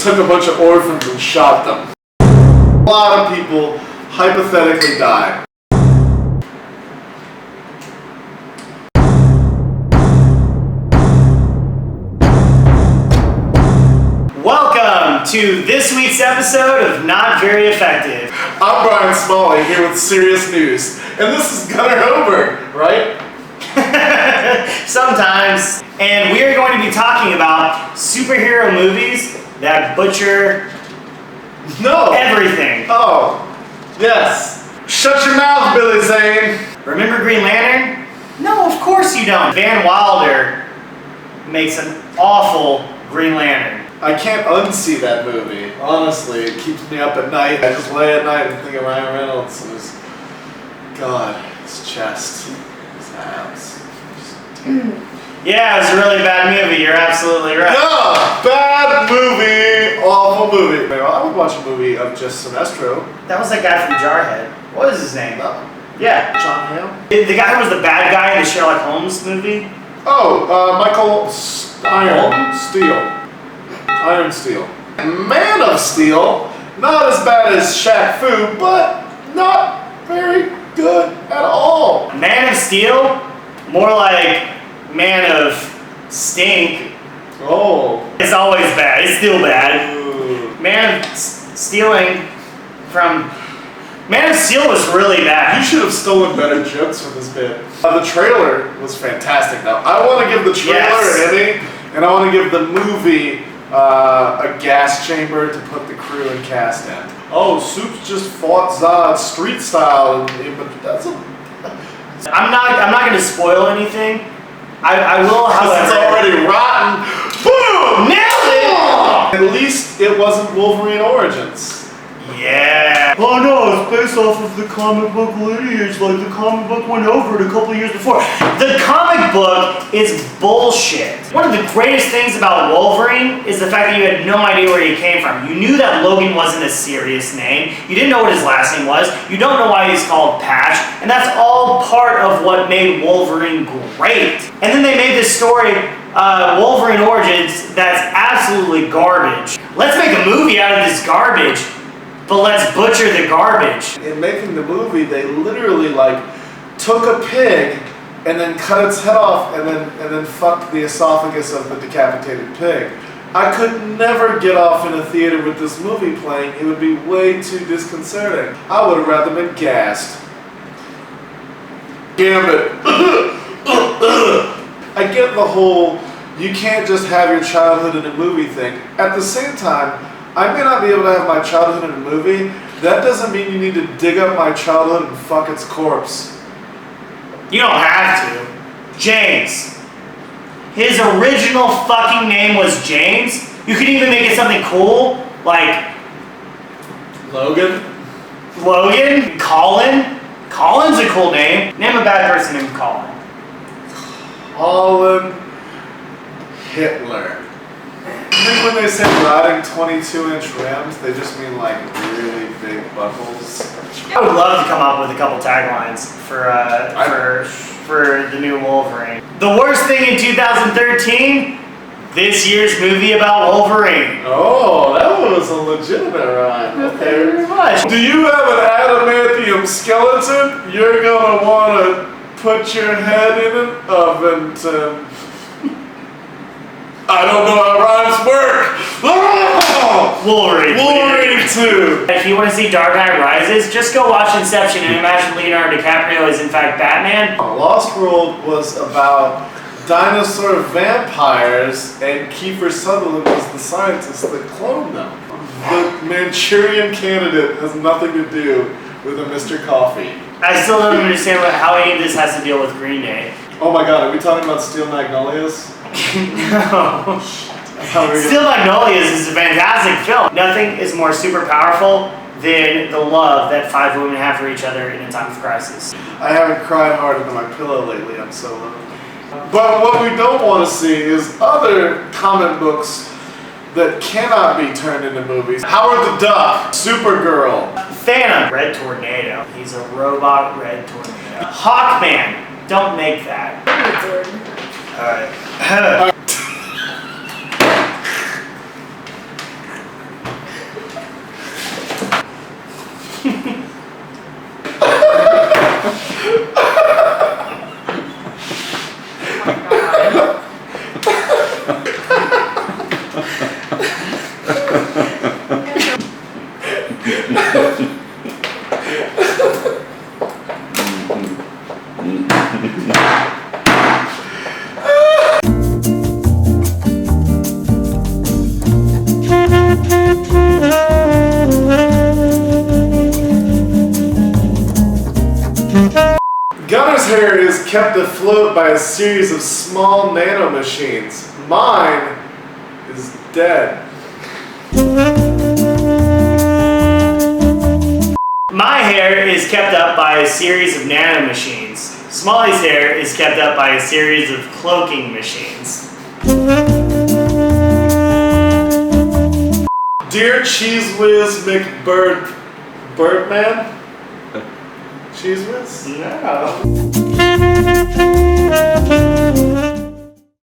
Took a bunch of orphans and shot them. A lot of people hypothetically died. Welcome to this week's episode of Not Very Effective. I'm Brian Smalley here with serious news, and this is Gunnar Hoberg, right? Sometimes. And we are going to be talking about superhero movies that butcher everything. Oh, yes. Shut your mouth, Billy Zane. Remember Green Lantern? No, of course you don't. Van Wilder makes an awful Green Lantern. I can't unsee that movie. Honestly, it keeps me up at night. I just lay at night and think of Ryan Reynolds and his chest, his abs. Yeah, it was a really bad movie. You're absolutely right. Yeah, bad movie, awful movie. I would watch a movie of just Sinestro. That was that guy from Jarhead. What was his name? Yeah. John Hamm. The guy who was the bad guy in the Sherlock Holmes movie? Michael Iron Steel. Man of Steel, not as bad as Shaq Fu, but not very good at all. Man of Steel? More like Man of Stink. Oh. It's always bad. It's still bad. Ooh. Man of Stealing from... Man of Steel was really bad. You should have stolen better jokes from this bit. The trailer was fantastic. Now, I want to give the trailer an Emmy, and I want to give the movie a gas chamber to put the crew and cast in. Oh, Soups just fought Zod street style, but that's a... I'm not going to spoil anything. I will, however... It's already rotten. Boom! Nailed it! At least it wasn't Wolverine Origins. Yeah. Oh no, it's based off of the comic book lineage, like the comic book went over it a couple years before. The comic book is bullshit. One of the greatest things about Wolverine is the fact that you had no idea where he came from. You knew that Logan wasn't a serious name. You didn't know what his last name was. You don't know why he's called Patch. And that's all part of what made Wolverine great. And then they made this story, Wolverine Origins, that's absolutely garbage. Let's make a movie out of this garbage. But let's butcher the garbage. In making the movie, they literally took a pig and then cut its head off and then fucked the esophagus of the decapitated pig. I could never get off in a theater with this movie playing. It would be way too disconcerting. I would have rather been gassed. Gambit. I get the whole you can't just have your childhood in a movie thing. At the same time, I may not be able to have my childhood in a movie. That doesn't mean you need to dig up my childhood and fuck its corpse. You don't have to. James. His original fucking name was James. You could even make it something cool, like... Logan? Colin? Colin's a cool name. Name a bad person named Colin. Colin Hitler. I think when they say riding 22-inch rims, they just mean really big buttholes. I would love to come up with a couple taglines for the new Wolverine. The worst thing in 2013? This year's movie about Wolverine. Oh, that was a legitimate rhyme. Okay. Thank you very much. Do you have an adamantium skeleton? You're gonna want to put your head in an oven to... I don't know how rhymes work. Oh! Wolverine 2. If you want to see Dark Knight Rises, just go watch Inception and imagine Leonardo DiCaprio is in fact Batman. Lost World was about dinosaur vampires, and Kiefer Sutherland was the scientist that cloned them. The Manchurian Candidate has nothing to do with a Mr. Coffee. I still don't understand how any of this has to deal with Green Day. Oh my god, are we talking about Steel Magnolias? No. Steel Magnolias is a fantastic film. Nothing is more super powerful than the love that 5 women have for each other in a time of crisis. I haven't cried hard into my pillow lately, I'm so lonely. But what we don't want to see is other comic books that cannot be turned into movies. Howard the Duck, Supergirl. Phantom, Red Tornado. He's a robot Red Tornado. Hawkman. Don't make that. Alright. Gunner's hair is kept afloat by a series of small nanomachines. Mine is dead. My hair is kept up by a series of nanomachines. Smalley's hair is kept up by a series of cloaking machines. Dear Cheese Whiz McBird... Birdman? Cheese Whiz? No.